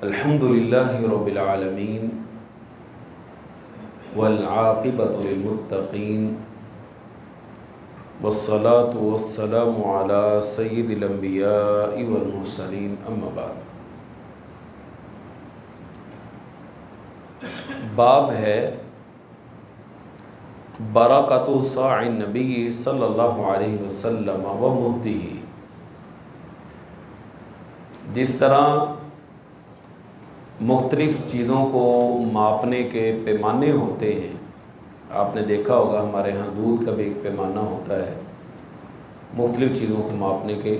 الحمد للہ رب العالمین والعاقبۃ للمتقین والصلاة والسلام علی سید الانبیاء والمرسلین اما بعد۔ باب ہے برکۃ صاع النبی صلی اللہ علیہ وسلم و مدہ۔ جس طرح مختلف چیزوں کو ماپنے کے پیمانے ہوتے ہیں، آپ نے دیکھا ہوگا ہمارے ہاں دودھ کا بھی ایک پیمانہ ہوتا ہے، مختلف چیزوں کو ماپنے کے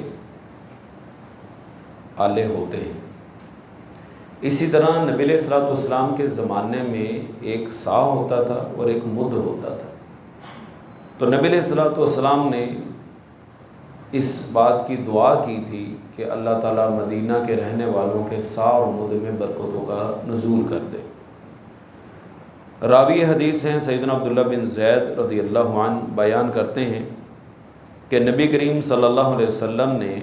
آلے ہوتے ہیں۔ اسی طرح نبی علیہ الصلوۃ والسلام کے زمانے میں ایک صاع ہوتا تھا اور ایک مد ہوتا تھا۔ تو نبی علیہ الصلوۃ والسلام نے اس بات کی دعا کی تھی کہ اللہ تعالیٰ مدینہ کے رہنے والوں کے صاع اور مد میں برکتوں کا نزول کر دے۔ راوی حدیث ہیں سیدنا عبداللہ بن زید رضی اللہ عنہ، بیان کرتے ہیں کہ نبی کریم صلی اللہ علیہ وسلم نے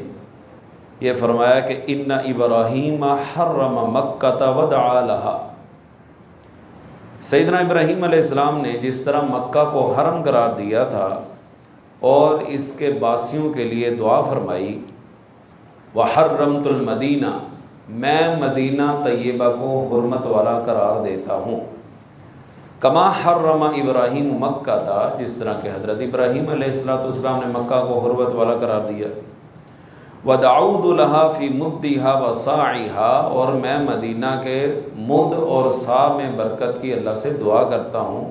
یہ فرمایا کہ ان ابراہیم حرم مکۃ ودعا لہا۔ سیدنا ابراہیم علیہ السلام نے جس طرح مکہ کو حرم قرار دیا تھا اور اس کے باسیوں کے لیے دعا فرمائی، وحرمت المدینہ، میں مدینہ طیبہ کو حرمت والا قرار دیتا ہوں، کما حرم ابراہیم مکہ تھا، جس طرح کہ حضرت ابراہیم علیہ السلام نے مکہ کو حرمت والا قرار دیا۔ ودعوت لہا فی مدھا وصاعھا، اور میں مدینہ کے مد اور صاع میں برکت کی اللہ سے دعا کرتا ہوں،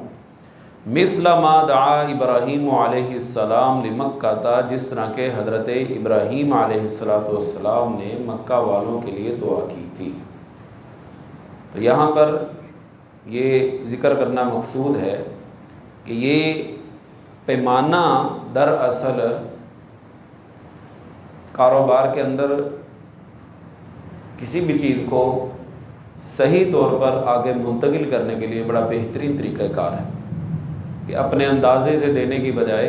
مثل ما دعا ابراہیم علیہ السلام لمکہ تھا، جس طرح کہ حضرت ابراہیم علیہ السلام نے مکہ والوں کے لیے دعا کی تھی۔ تو یہاں پر یہ ذکر کرنا مقصود ہے کہ یہ پیمانہ دراصل کاروبار کے اندر کسی بھی چیز کو صحیح طور پر آگے منتقل کرنے کے لیے بڑا بہترین طریقہ کار ہے کہ اپنے اندازے سے دینے کی بجائے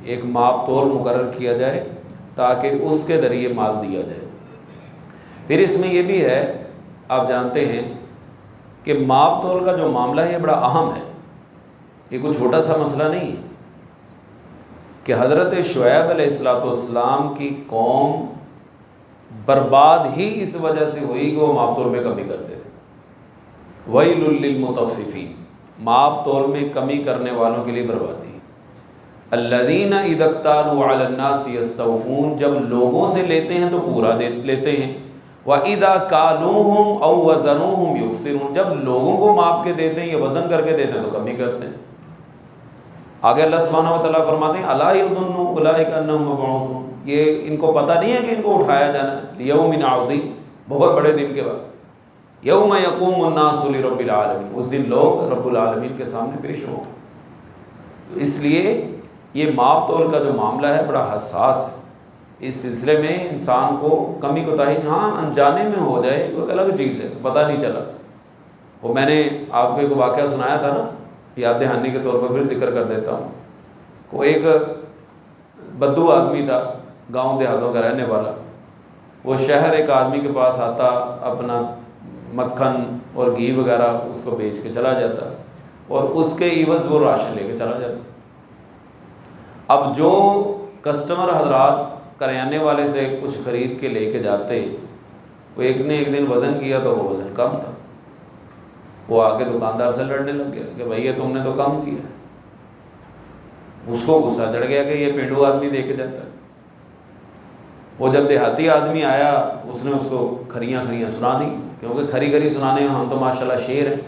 ایک ماپ تول مقرر کیا جائے تاکہ اس کے ذریعے مال دیا جائے۔ پھر اس میں یہ بھی ہے، آپ جانتے ہیں کہ ماپ تول کا جو معاملہ ہے یہ بڑا اہم ہے، یہ کوئی چھوٹا سا مسئلہ نہیں ہے کہ حضرت شعیب علیہ السلام کی قوم برباد ہی اس وجہ سے ہوئی کہ وہ ماپ تول میں کمی کرتے تھے۔ ویل للمطففین، ماپ تول میں کمی کرنے والوں کے لیے بربادی۔ الذین اذا اکتالوا علی الناس یستوفون، جب لوگوں سے لیتے ہیں تو پورا لیتے ہیں۔ وَإِذَا كَالُوهُمْ أَوْ وَزَنُوهُمْ يُخْسِرُونَ، جب لوگوں کو ماپ کے دیتے ہیں یا وزن کر کے دیتے ہیں تو کمی کرتے ہیں۔ آگے اللہ سبحانہ وتعالیٰ فرماتے ہیں الا یظن اولئک انہم مبعوثون، یہ ان کو پتہ نہیں ہے کہ ان کو اٹھایا جانا ہے، لیوم عظیم، بہت بڑے دن کے بعد، یوم یقوم الناس لرب العالمین، اس دن لوگ رب العالمین کے سامنے پیش ہوں گے۔ اس لیے یہ ماپ تول کا جو معاملہ ہے بڑا حساس ہے، اس سلسلے میں انسان کو کمی کوتاہی ہاں انجانے میں ہو جائے وہ ایک الگ چیز ہے، پتہ نہیں چلا۔ وہ میں نے آپ کو ایک واقعہ سنایا تھا نا، یاد دہانی کے طور پر پھر ذکر کر دیتا ہوں۔ وہ ایک بدو آدمی تھا، گاؤں دیہاتوں کا رہنے والا، وہ شہر ایک آدمی کے پاس آتا، اپنا مکھن اور گھی وغیرہ اس کو بیچ کے چلا جاتا اور اس کے عوض وہ راشن لے کے چلا جاتا۔ اب جو کسٹمر حضرات کریانے والے سے کچھ خرید کے لے کے جاتے، وہ ایک نے ایک دن وزن کیا تو وہ وزن کم تھا، وہ آ کے دکاندار سے لڑنے لگ گیا کہ بھائی یہ تم نے تو کم دیا۔ اس کو غصہ چڑھ گیا کہ یہ پینڈو آدمی دے کے جاتا ہے۔ وہ جب دیہاتی آدمی آیا اس نے اس کو کھریاں سنا دی، کیونکہ کھری سنانے میں ہم تو ماشاءاللہ شیر ہیں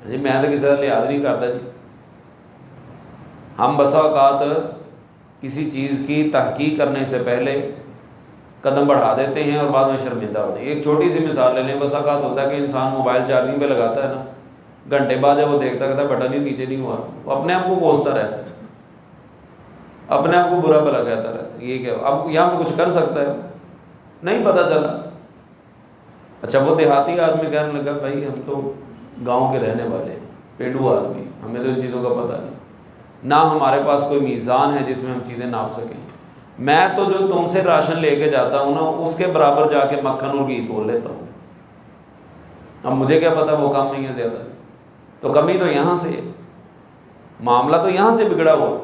جی، میں تو کسی کا لحاظ نہیں کرتا جی۔ ہم بسا اوقات کسی چیز کی تحقیق کرنے سے پہلے قدم بڑھا دیتے ہیں اور بعد میں شرمندہ ہوتے ہیں۔ ایک چھوٹی سی مثال لے لیں، بس اوقات ہوتا ہے کہ انسان موبائل چارجنگ پہ لگاتا ہے نا، گھنٹے بعد جب وہ دیکھتا ہے بٹن ہی نیچے نہیں ہوا، وہ اپنے آپ کو کوستا رہتا ہے، اپنے آپ کو برا بھلا کہتا رہتا ہے، یہ کہ اب یہاں پہ کچھ کر سکتا ہے، نہیں پتہ چلا۔ اچھا وہ دیہاتی آدمی کہنے لگا بھائی ہم تو گاؤں کے رہنے والے ہیں، پینڈو آدمی، ہمیں تو ان چیزوں کا پتہ نہیں، نہ ہمارے پاس کوئی میزان ہے جس میں ہم چیزیں ناپ سکیں، میں تو جو تم سے راشن لے کے جاتا ہوں نا اس کے برابر جا کے مکھن اور گھی تول لیتا ہوں، اب مجھے کیا پتا وہ کم نہیں ہے زیادہ، تو کمی تو یہاں سے ہے، معاملہ تو یہاں سے بگڑا ہوا،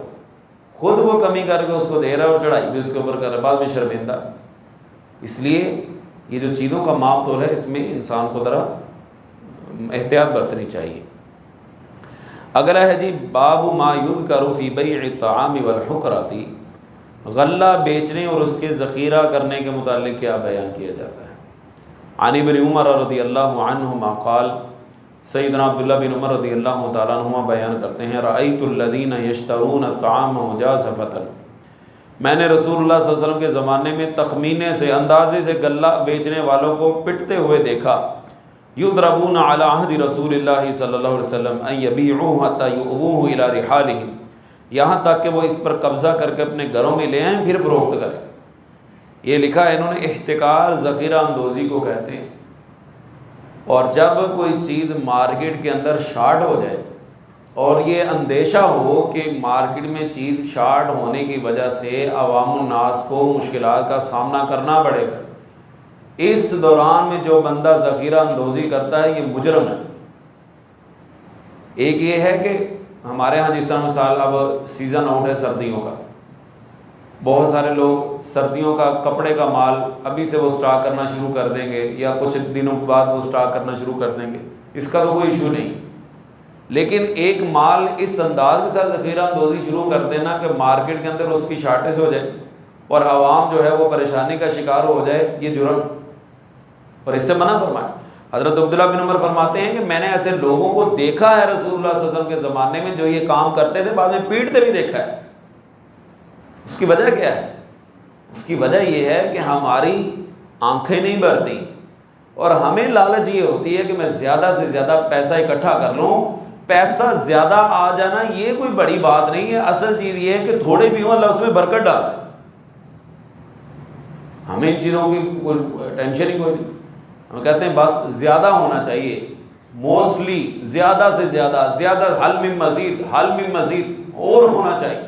خود وہ کمی کر کے اس کو دے رہا ہے اور چڑھائی بھی اس کے اوپر کر رہا ہے، بعد میں شرمندہ۔ اس لیے یہ جو چیزوں کا ماپ تول ہے اس میں انسان کو ذرا احتیاط برتنی چاہیے۔ اگر ہے جی باب ما یذکر فی بیع الطعام والحکرۃ، غلہ بیچنے اور اس کے ذخیرہ کرنے کے متعلق کیا بیان کیا جاتا ہے۔ عن ابن عمر رضی اللہ عنہما قال، سیدنا عبداللہ بن عمر رضی اللہ تعالیٰ عنہما بیان کرتے ہیں، رأیت الذین یشترون الطعام مجازفۃ، میں نے رسول اللہ صلی اللہ علیہ وسلم کے زمانے میں تخمینے سے، اندازے سے غلہ بیچنے والوں کو پٹتے ہوئے دیکھا، یضربون علی عہد رسول اللہ صلی اللہ علیہ وسلم ان یبیعوہ حتی یؤووہ الی رحالہم، یہاں تک کہ وہ اس پر قبضہ کر کے اپنے گھروں میں لے آئیں پھر فروخت کریں۔ یہ لکھا ہے انہوں نے، احتکار ذخیرہ اندوزی کو کہتے ہیں۔ اور جب کوئی چیز مارکیٹ کے اندر شارٹ ہو جائے اور یہ اندیشہ ہو کہ مارکیٹ میں چیز شارٹ ہونے کی وجہ سے عوام الناس کو مشکلات کا سامنا کرنا پڑے گا، اس دوران میں جو بندہ ذخیرہ اندوزی کرتا ہے یہ مجرم ہے۔ ایک یہ ہے کہ ہمارے ہاں جس طرح مثال اب سیزن آؤٹ ہے سردیوں کا، بہت سارے لوگ سردیوں کا کپڑے کا مال ابھی سے وہ سٹاک کرنا شروع کر دیں گے یا کچھ دنوں کے بعد وہ سٹاک کرنا شروع کر دیں گے، اس کا تو کوئی ایشو نہیں، لیکن ایک مال اس انداز کے ساتھ ذخیرہ اندوزی شروع کر دینا کہ مارکیٹ کے اندر اس کی شارٹیج ہو جائے اور عوام جو ہے وہ پریشانی کا شکار ہو جائے، یہ جرم، اور اس سے منع فرمایا۔ حضرت عبداللہ بن عمر فرماتے ہیں کہ میں نے ایسے لوگوں کو دیکھا ہے رسول اللہ صلی اللہ علیہ وسلم کے زمانے میں جو یہ کام کرتے تھے، بعد میں پیٹتے بھی دیکھا ہے۔ اس کی وجہ کیا ہے؟ اس کی وجہ یہ ہے کہ ہماری آنکھیں نہیں بھرتی اور ہمیں لالچ یہ ہوتی ہے کہ میں زیادہ سے زیادہ پیسہ اکٹھا کر لوں۔ پیسہ زیادہ آ جانا یہ کوئی بڑی بات نہیں ہے، اصل چیز یہ ہے کہ تھوڑے بھی ہوں اللہ اس میں برکت ڈال دے۔ ہمیں ان چیزوں کی کوئی ٹینشن ہی کوئی نہیں، ہم کہتے ہیں بس زیادہ ہونا چاہیے، موسٹلی زیادہ سے زیادہ، زیادہ، حل من مزید، حل من مزید، اور ہونا چاہیے،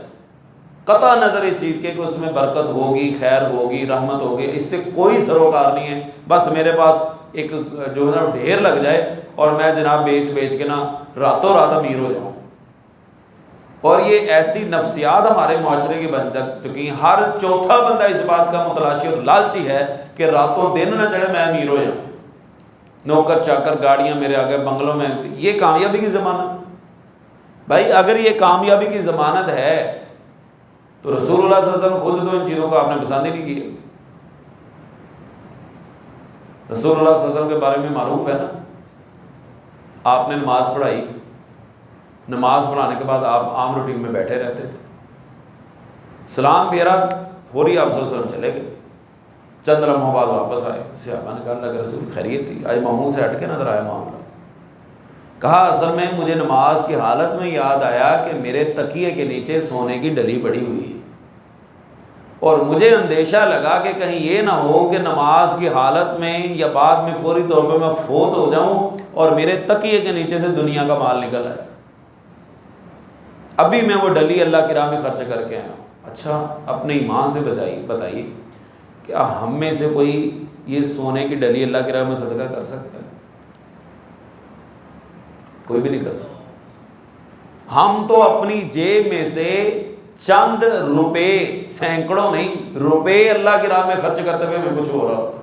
قطع نظر اس چیز کے کہ اس میں برکت ہوگی، خیر ہوگی، رحمت ہوگی، اس سے کوئی سروکار نہیں ہے۔ بس میرے پاس ایک جو ہے نا ڈھیر لگ جائے اور میں جناب بیچ کے نا راتوں رات امیر ہو جاؤں۔ اور یہ ایسی نفسیات ہمارے معاشرے کی بن چکی ہیں، ہر چوتھا بندہ اس بات کا متلاشی اور لالچی ہے کہ راتوں دن نہ چڑھے میں امیر ہو جاؤں، نوکر چاکر، گاڑیاں میرے آگے، بنگلوں میں۔ یہ کامیابی کی ضمانت؟ بھائی اگر یہ کامیابی کی ضمانت ہے تو رسول اللہ صلی اللہ علیہ وسلم خود تو ان چیزوں کو آپ نے پسند ہی نہیں کیا۔ رسول اللہ صلی اللہ علیہ وسلم کے بارے میں معروف ہے نا، آپ نے نماز پڑھائی، نماز پڑھانے کے بعد آپ عام روٹین میں بیٹھے رہتے تھے، سلام پھیرا، فوری آپ صلی اللہ علیہ وسلم چلے گئے، چند لمحوں بعد واپس آئے، صحابہ نے کہا اللہ کے رسول خیریت تھی؟ آج معمول سے ہٹ کے نظر آیا معاملہ۔ کہا اصل میں مجھے نماز کی حالت میں یاد آیا کہ میرے تکیے کے نیچے سونے کی ڈلی پڑی ہوئی ہے، اور مجھے اندیشہ لگا کہ کہیں یہ نہ ہو کہ نماز کی حالت میں یا بعد میں فوری طور پہ میں فوت ہو جاؤں اور میرے تکیے کے نیچے سے دنیا کا مال نکل آئے، ابھی میں وہ ڈلی اللہ کی راہ میں خرچ کر کے آیا ہوں۔ اچھا اپنے ایمان سے بتائیے کیا ہم میں سے کوئی یہ سونے کی ڈلی اللہ کی راہ میں صدقہ کر سکتا ہے؟ کوئی بھی نہیں کر سکتا۔ ہم تو اپنی جیب میں سے چند روپے، سینکڑوں نہیں، روپے اللہ کی راہ میں خرچ کرتے ہوئے ہمیں کچھ ہو رہا ہوتا۔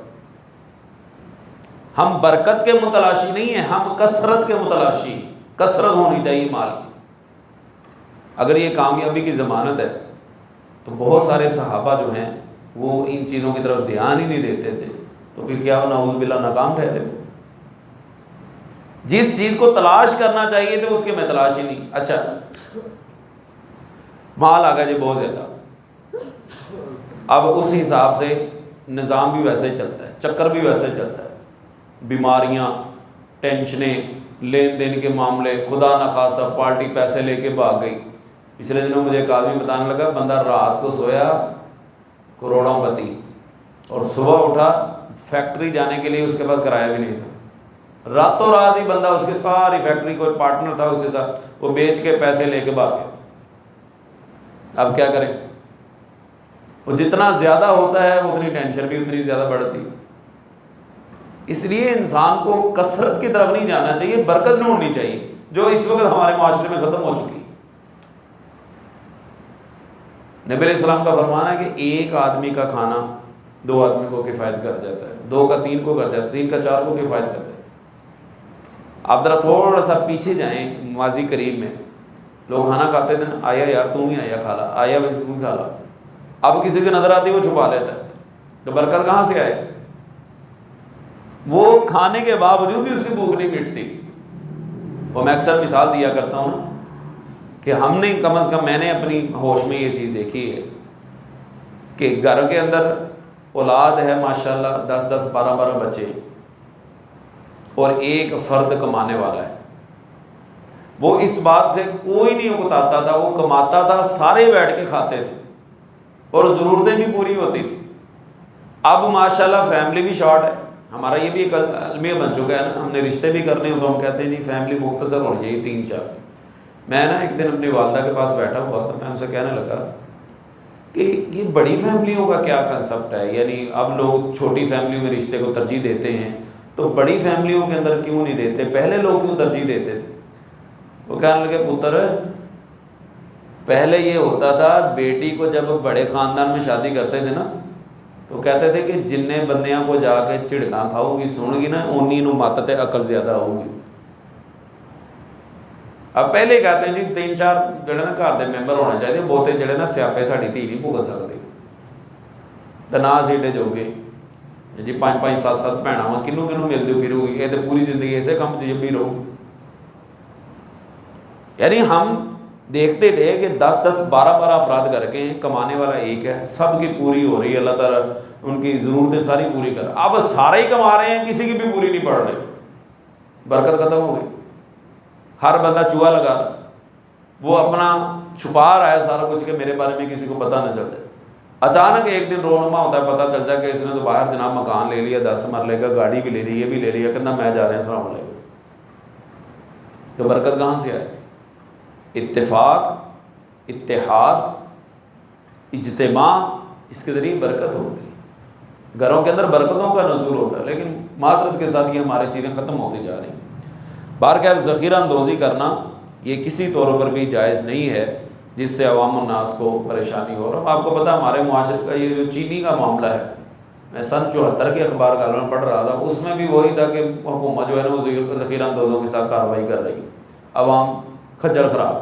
ہم برکت کے متلاشی نہیں ہیں، ہم کثرت کے متلاشی، کثرت ہونی چاہیے مال کی۔ اگر یہ کامیابی کی ضمانت ہے تو بہت سارے صحابہ جو ہیں وہ ان چیزوں کی طرف دھیان ہی نہیں دیتے تھے، تو پھر کیا نعوذ باللہ ناکام ٹھہرے۔ جس چیز کو تلاش کرنا چاہیے تھے اس کے میں تلاش ہی نہیں۔ اچھا مال آ گیا جی بہت زیادہ، اب اس حساب سے نظام بھی ویسے ہی چلتا ہے، چکر بھی ویسے ہی چلتا ہے، بیماریاں، ٹینشنیں، لین دین کے معاملے، خدا نخواستہ پارٹی پیسے لے کے بھاگ گئی۔ پچھلے دنوں مجھے ایک آدمی بتانے لگا بندہ رات کو سویا کروڑوں پتی اور صبح اٹھا فیکٹری جانے کے لیے اس کے پاس کرایہ بھی نہیں تھا، راتوں رات ہی بندہ اس کی ساری فیکٹری، کوئی پارٹنر تھا اس کے ساتھ، وہ بیچ کے پیسے لے کے بھاگ گیا۔ اب کیا کریں؟ وہ جتنا زیادہ ہوتا ہے اتنی ٹینشن بھی اتنی زیادہ بڑھتی۔ اس لیے انسان کو کثرت کی طرف نہیں جانا چاہیے، برکت ڈھونڈنی چاہیے، جو اس وقت ہمارے معاشرے میں ختم ہو چکی. نبی علیہ السلام کا فرمان ہے کہ ایک آدمی کا کھانا 2 آدمی کو کفایت کر جاتا ہے، 2 کا 3 کو کر جاتا ہے، 3 کا 4 کو کفایت کر جاتا ہے. آپ ذرا تھوڑا سا پیچھے جائیں، ماضی قریب میں لوگ کھانا کھاتے تھے نا، آیا یار تم ہی آیا کھا لا، آیا تم کھا لا. اب کسی کی نظر آتی ہے وہ چھپا لیتا ہے، تو برکت کہاں سے آئے؟ وہ کھانے کے باوجود بھی اس کی بھوک نہیں مٹتی. وہ میں اکثر مثال دیا کرتا ہوں نا کہ ہم نے کم از کم، میں نے اپنی ہوش میں یہ چیز دیکھی ہے کہ گھر کے اندر اولاد ہے ماشاءاللہ 10 12 بچے، اور ایک فرد کمانے والا ہے. وہ اس بات سے کوئی نہیں اکتاتا تھا، وہ کماتا تھا، سارے بیٹھ کے کھاتے تھے اور ضرورتیں بھی پوری ہوتی تھی. اب ماشاءاللہ فیملی بھی شارٹ ہے. ہمارا یہ بھی ایک المیہ بن چکا ہے نا، ہم نے رشتے بھی کرنے ہو تو ہم کہتے ہیں جی فیملی مختصر ہونی چاہیے 3 4. میں نا ایک دن اپنی والدہ کے پاس بیٹھا ہوا تو میں ان سے کہنے لگا کہ یہ بڑی فیملیوں کا کیا کنسپٹ ہے، یعنی اب لوگ چھوٹی فیملیوں میں رشتے کو ترجیح دیتے ہیں تو بڑی فیملیوں کے اندر کیوں نہیں دیتے، پہلے لوگ کیوں ترجیح دیتے تھے؟ وہ کہنے لگے پتر پہلے یہ ہوتا تھا بیٹی کو جب بڑے خاندان میں شادی کرتے تھے نا تو کہتے تھے کہ جننے بندیاں کو جا کے جھڑکاں کھاؤ گی سن گی نا اونی نو ماتت عقل زیادہ ہوگی. اب پہلے کہتے ہیں جی 3 4 جڑے نا گھر دے ممبر ہونے چاہیے، بہتے جڑے نا سیاپے ساڈی دھی نہیں بھگت سکتے، تے نہ سیڈے جوگے جی 5 5 7 7 بھੈਣਾਂ وا کنوں کنوں ملدی پھرو گی، یہ تو پوری زندگی ایسے کام جبھی رہو گی. یعنی ہم دیکھتے تھے کہ 10 12 افراد کر کے ہیں، کمانے والا ایک ہے، سب کی پوری ہو رہی ہے، اللہ تعالیٰ ان کی ضرورتیں ساری پوری کر. اب سارے ہی کما رہے ہیں، کسی کی بھی پوری نہیں پڑ رہی، برکت ختم ہو گئی. ہر بندہ چوہا لگا رہا، وہ اپنا چھپا رہا ہے سارا کچھ کہ میرے بارے میں کسی کو پتہ نہ چل جائے. اچانک ایک دن رونما ہوتا ہے، پتہ چل جائے کہ اس نے تو باہر جناب مکان لے لیا 10 مرلے کا، گاڑی بھی لے لی، یہ بھی لے لیا، کہنا میں جا رہے ہیں السلام علیکم. تو برکت کہاں سے آئے؟ اتفاق، اتحاد، اجتماع، اس کے ذریعے برکت ہوتی ہے. گھروں کے اندر برکتوں کا نزول ہوتا ہے، لیکن معذرت کے ساتھ یہ ہماری چیزیں ختم ہوتی جا رہی ہیں. بہرکیف ذخیرہ اندوزی کرنا یہ کسی طور پر بھی جائز نہیں ہے جس سے عوام الناس کو پریشانی ہو. اور آپ کو پتہ ہمارے معاشرے کا یہ جو چینی کا معاملہ ہے، میں سن 74 کے اخبار کالم پڑھ رہا تھا، اس میں بھی وہی تھا کہ حکومت جو ہے نا وہ ذخیرہ اندوزوں کے ساتھ کارروائی کر رہی، عوام کھجل خراب.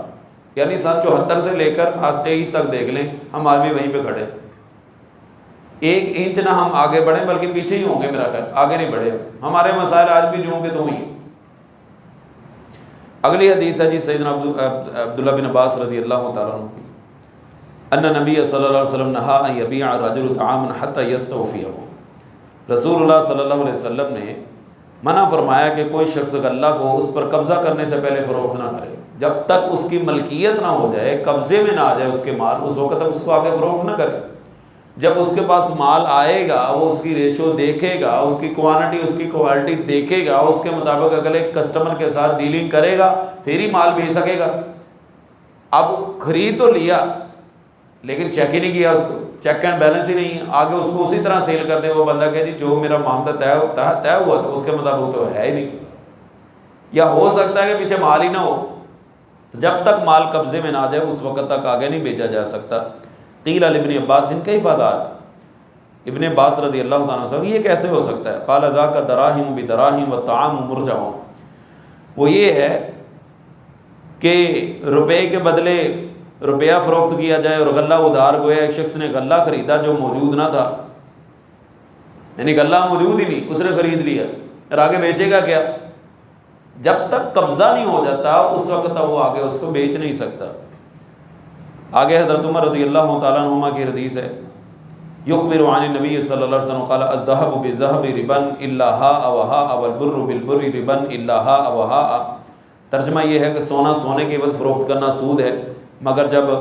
یعنی سن 74 سے لے کر آج 23 تک دیکھ لیں، ہم آج بھی وہیں پہ کھڑے، 1 انچ نہ ہم آگے بڑھیں بلکہ پیچھے ہی ہوں گے. میرا خیال آگے نہیں بڑھے، ہمارے مسائل آج بھی جوں کے تو ہی ہیں. اگلی حدیث ہے جی سیدنا عبداللہ بن عباس رضی اللہ تعالیٰ عنہ کی، ان نبی صلی اللہ علیہ وسلم نہا ان یبیع الرجل طعاما حتی یستوفیہ. رسول اللہ صلی اللہ علیہ وسلم نے منع فرمایا کہ کوئی شخص غلہ کو اس پر قبضہ کرنے سے پہلے فروخت نہ کرے، جب تک اس کی ملکیت نہ ہو جائے، قبضے میں نہ آ جائے اس کے مال، اس وقت تک اس کو آگے فروخت نہ کرے. جب اس کے پاس مال آئے گا وہ اس کی ریشو دیکھے گا، اس کی کوانٹی، اس کی کوالٹی دیکھے گا، اس کے مطابق اگلے کسٹمر کے ساتھ ڈیلنگ کرے گا، پھر ہی مال بھیج سکے گا. اب خرید تو لیا لیکن چیک ہی نہیں کیا، اس کو چیک اینڈ بیلنس ہی نہیں ہے، آگے اس کو اسی طرح سیل کر دے. وہ بندہ کہے جی جو میرا معاملہ طے ہوا تھا اس کے مطابق تو ہے ہی نہیں، یا ہو سکتا ہے کہ پیچھے مال ہی نہ ہو. جب تک مال قبضے میں نہ آ جائے اس وقت تک آگے نہیں بھیجا جا سکتا. قیل ابن عباس کیف ذاک، ابن عباس رضی اللہ تعالیٰ عنہ، یہ کیسے ہو سکتا ہے؟ قال ذاک دراہم بدراہم والطعام مرجع. وہ یہ ہے کہ روپے کے بدلے روپیہ فروخت کیا جائے اور غلہ ادھار گویا. ایک شخص نے غلہ خریدا جو موجود نہ تھا، یعنی غلہ موجود ہی نہیں، اس نے خرید لیا اور آگے بیچے گا کیا؟ جب تک قبضہ نہیں ہو جاتا اس وقت تک وہ آگے اس کو بیچ نہیں سکتا. آگے حضرت عمر رضی اللہ تعالیٰ عنہما کی حدیث ہے، یخبر عن النبی صلی اللہ علیہ وسلم قال الذهب بالذهب ربا الا ها وها والبر بالبر ربا الا ها وها. ترجمہ یہ ہے کہ سونا سونے کے عوض فروخت کرنا سود ہے مگر جب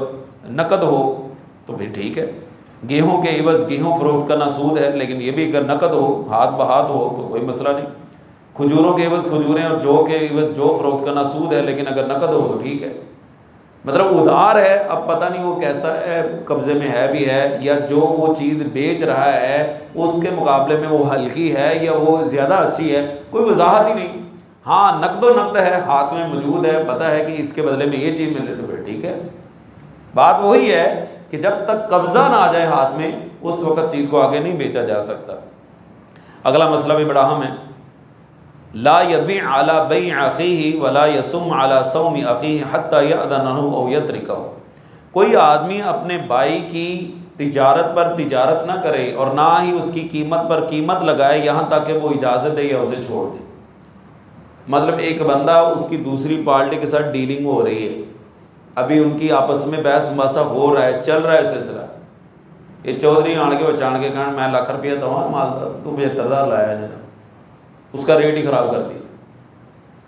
نقد ہو تو پھر ٹھیک ہے. گیہوں کے عوض گیہوں فروخت کرنا سود ہے، لیکن یہ بھی اگر نقد ہو، ہاتھ بہاتھ ہو تو کوئی مسئلہ نہیں. کھجوروں کے عوض کھجوریں اور جو کے عوض جو فروخت کرنا سود ہے، لیکن اگر نقد ہو تو ٹھیک ہے. مطلب ادھار ہے، اب پتہ نہیں وہ کیسا ہے، قبضے میں ہے بھی ہے، یا جو وہ چیز بیچ رہا ہے اس کے مقابلے میں وہ ہلکی ہے یا وہ زیادہ اچھی ہے، کوئی وضاحت ہی نہیں۔ ہاں نقد و نقد ہے، ہاتھ میں موجود ہے، پتہ ہے کہ اس کے بدلے میں یہ چیز ملے تو پھر ٹھیک ہے۔ بات وہی ہے کہ جب تک قبضہ نہ آ جائے ہاتھ میں اس وقت چیز کو آگے نہیں بیچا جا سکتا۔ اگلا مسئلہ بھی بڑا اہم ہے، لا یبیع علی بیع اخیہ ولا یصم علی صوم اخیہ حتی یأذنہ او یترکہ۔ کوئی آدمی اپنے بھائی کی تجارت پر تجارت نہ کرے اور نہ ہی اس کی قیمت پر قیمت لگائے یہاں تک کہ وہ اجازت دے یا اسے چھوڑ دے۔ مطلب ایک بندہ اس کی دوسری پارٹی کے ساتھ ڈیلنگ ہو رہی ہے، ابھی ان کی آپس میں بحث مباحثہ ہو رہا ہے، چل رہا ہے سلسلہ، یہ چودھری آن کے بچان کے کہنا میں لاکھ روپیہ دوں مالدار، تو 75,000 لایا ہے، اس کا ریٹ ہی خراب کر دیا۔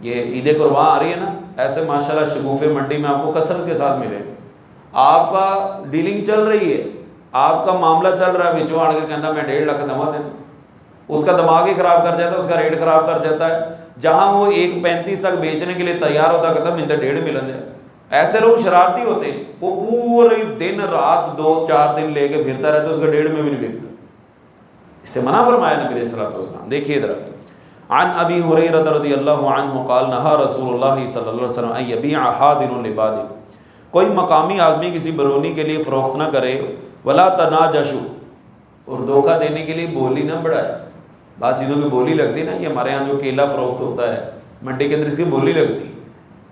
یہ عید قربان آ رہی ہے نا، ایسے ماشاءاللہ شگوفے منڈی میں آپ کو کثرت کے ساتھ ملے گا۔ آپ کا ڈیلنگ چل رہی ہے، آپ کا معاملہ چل رہا ہے، بچوں آن کے کہنا میں 1.5 لاکھ دما دینا، اس کا دماغ ہی خراب کر جاتا ہے، اس کا ریٹ خراب کر جاتا ہے۔ جہاں وہ 1.35 تک بیچنے کے لیے تیار ہوتا کہتا میں 1.5 ملن دے۔ ایسے لوگ شرارتی ہوتے ہیں، وہ پورے دن رات 2-4 دن لے کے پھرتا رہتا ہے، اس کا 1.5 میں بھی نہیں بکتا۔ اس سے منع فرمایا نبی علیہ الصلوۃ والسلام۔ دیکھیے ادھر، عن ابی ہریرہ رضی اللہ عنہ قال نہا رسول اللہ صلی اللہ علیہ وسلم ان یبیع حاضر لبادل۔ کوئی مقامی آدمی کسی برونی کے لیے فروخت نہ کرے، ولا تناجشوا، اور دھوکہ دینے کے لیے بولی نہ بڑھائے۔ بعض چیزوں کی بولی لگتی ہے نا، یہ ہمارے یہاں جو کیلا فروخت ہوتا ہے منڈی کے اندر اس کی بولی لگتی ہے،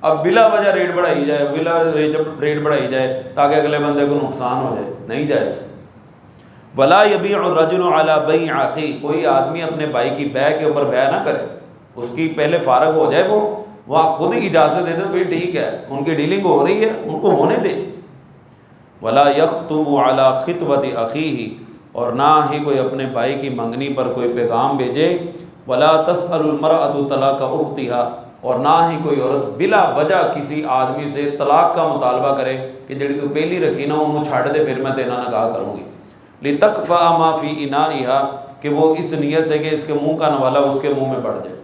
اب بلا وجہ ریٹ بڑھائی جائے، بلا ریٹ بڑھائی جائے تاکہ اگلے بندے کو نقصان ہو جائے، نہیں جائز۔ ولا یبیع الرجل علی بیع اخیہ، کوئی آدمی اپنے بھائی کی بیع کے اوپر بیع نہ کرے، اس کی پہلے فارغ ہو جائے، وہ وہاں خود ہی اجازت دے دے بھائی ٹھیک ہے ان کی ڈیلنگ ہو رہی ہے ان کو ہونے دے۔ ولا یخطب علی خطبۃ اخیہ، اور نہ ہی کوئی اپنے بھائی کی منگنی پر کوئی پیغام بھیجے۔ ولا تسأل المرأة طلاق اختها، اور نہ ہی کوئی عورت بلا وجہ کسی آدمی سے طلاق کا مطالبہ کرے کہ جڑی تو پہلی رکھی نا انہوں چھاڑ دے پھر میں تینا نکاح کروں گی۔ لتکفأ ما فی انائها، کہ وہ اس نیت سے کہ اس کے منہ کا نوالا اس کے منہ میں پڑ جائے۔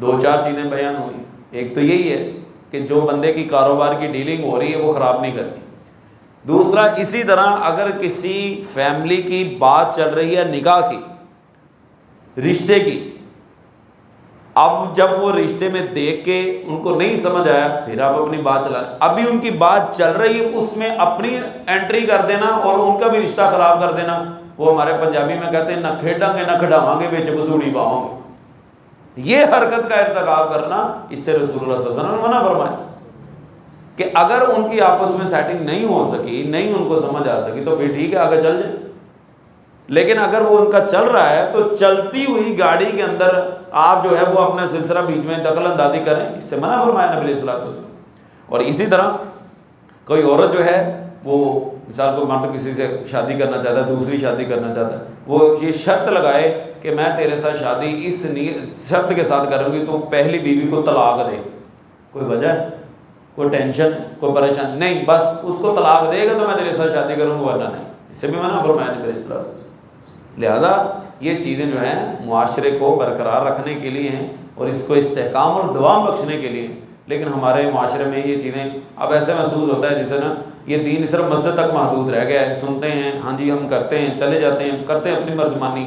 2-4 چیزیں بیان ہوئی، ایک تو یہی ہے کہ جو بندے کی کاروبار کی ڈیلنگ ہو رہی ہے وہ خراب نہیں کرنی۔ دوسرا اسی طرح اگر کسی فیملی کی بات چل رہی ہے نکاح کی، رشتے کی، اب جب وہ رشتے میں دیکھ کے ان کو نہیں سمجھ آیا پھر آپ اپنی بات چلا رہے، ابھی ان کی بات چل رہی ہے اس میں اپنی انٹری کر دینا اور ان کا بھی رشتہ خراب کر دینا، وہ ہمارے پنجابی میں کہتے ہیں نہ کھیڈاں گے نہ کھڈاواں گے بچ بسوڑی پاؤں گے۔ یہ حرکت کا ارتکاب کرنا، اس سے رسول اللہ صلی اللہ علیہ وسلم نے منع فرمایا کہ اگر ان کی آپس میں سیٹنگ نہیں ہو سکی، نہیں ان کو سمجھ آ سکی تو پھر ٹھیک ہے آگے چل جائے، لیکن اگر وہ ان کا چل رہا ہے تو چلتی ہوئی گاڑی کے اندر آپ جو ہے وہ اپنا سلسلہ بیچ میں دخل اندازی کریں، اس سے منع فرمایا نبی علیہ الصلوۃ والسلام۔ اور اسی طرح کوئی عورت جو ہے وہ مثال کو مرد کسی سے شادی کرنا چاہتا ہے، دوسری شادی کرنا چاہتا ہے، وہ یہ شرط لگائے کہ میں تیرے ساتھ شادی اس شرط کے ساتھ کروں گی تو پہلی بیوی کو طلاق دے، کوئی وجہ ہے، کوئی ٹینشن، کوئی پریشان نہیں، بس اس کو طلاق دے گا تو میں تیرے ساتھ شادی کروں گا ورنہ نہیں، اس سے بھی منع فرمایا نبی علیہ الصلوۃ والسلام۔ لہذا یہ چیزیں جو ہیں معاشرے کو برقرار رکھنے کے لیے ہیں اور اس کو استحکام اور دوام بخشنے کے لیے، لیکن ہمارے معاشرے میں یہ چیزیں اب ایسے محسوس ہوتا ہے جسے نا یہ دین صرف مسجد تک محدود رہ گیا ہے، سنتے ہیں ہاں جی ہم کرتے ہیں چلے جاتے ہیں، کرتے ہیں اپنی مرزمانی،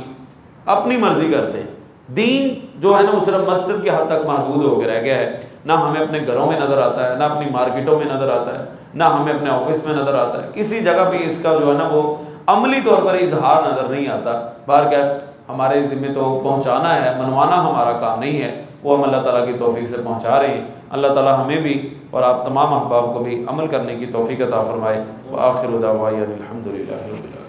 اپنی مرضی کرتے ہیں۔ دین جو ہے نا وہ صرف مسجد کے حد تک محدود ہو کے رہ گیا ہے، نہ ہمیں اپنے گھروں میں نظر آتا ہے، نہ اپنی مارکیٹوں میں نظر آتا ہے، نہ ہمیں اپنے آفس میں نظر آتا ہے، کسی جگہ پہ اس کا جو ہے نا وہ عملی طور پر اظہار نظر نہیں آتا۔ بہرکیف ہمارے ذمہ تو پہنچانا ہے، منوانا ہمارا کام نہیں ہے، وہ ہم اللہ تعالیٰ کی توفیق سے پہنچا رہے ہیں۔ اللہ تعالیٰ ہمیں بھی اور آپ تمام احباب کو بھی عمل کرنے کی توفیق عطا فرمائے۔ وآخر دعوانا الحمد للہ رب العالمین۔